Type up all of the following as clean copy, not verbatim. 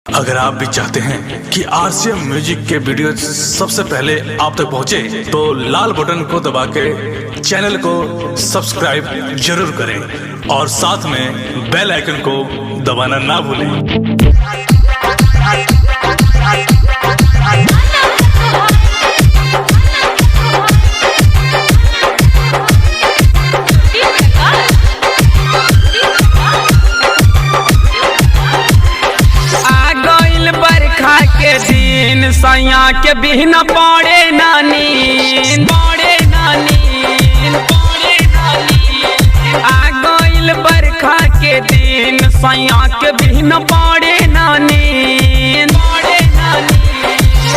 अगर आप भी चाहते हैं कि आरसीएम म्यूजिक के वीडियो सबसे पहले आप तक पहुंचे, तो लाल बटन को दबा के चैनल को सब्सक्राइब जरूर करें और साथ में बेल आइकन को दबाना ना भूलें। के दिन सैया के बिहन पड़े नानी आ गइल बरखा के दिन सैया के बिहन पड़े नानी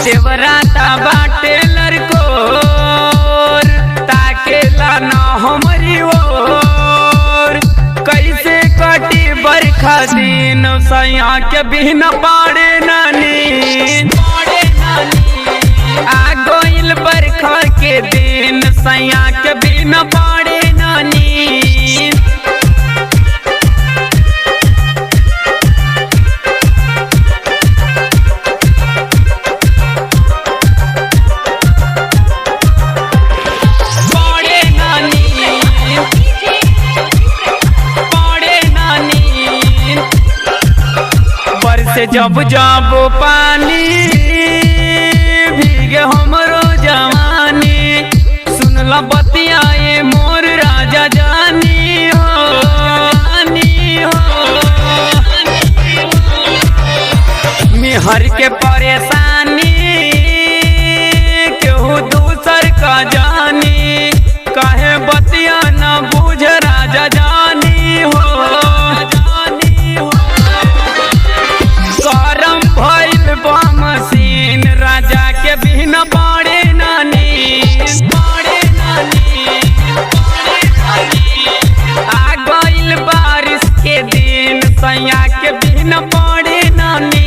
देवराता बाटे लड़कोर ताकेला ना हमरी ओर कैसे कटी बरखा दिन सैया के बिहन पड़े नानी आ गइल बरखा के दिन सैया के बिन पड़े नानी। से जब जब पानी भीगे हमरो जवानी सुनला बतियाए मोर राजा जानी हो मेहर के परेशानी केहू दूसर का जानी काहे बतिया न बुझ राजा जानी हो मसीन राजा के बिन पड़े नानी आ गइल बारिश के दिन सैया के बिन पड़े नानी।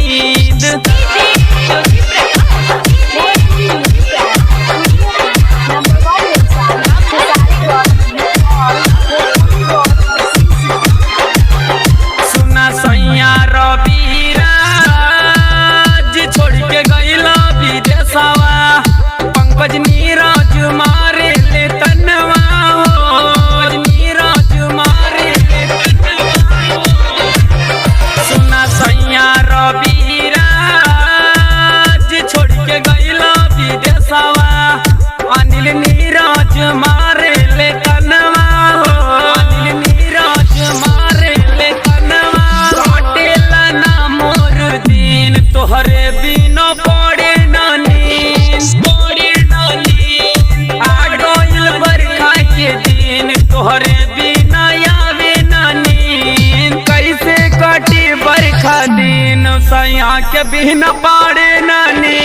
सुना सैया रबीरा पंकज नीरज मारे ले तनवा हो नीरज मारे ले तनवा सुना सैया रबीरा छोड़ के गइला विदेशवा अनिल नीरज मारे ले तनवा हो अनिल नीरज मारे ले तनवा कटेला ना मोर दिन तोहरे बिना पड़े नानी तोहरे बिना आवे नानी कैसे कटी बरखा दिन सैया के बिन पड़े नानी।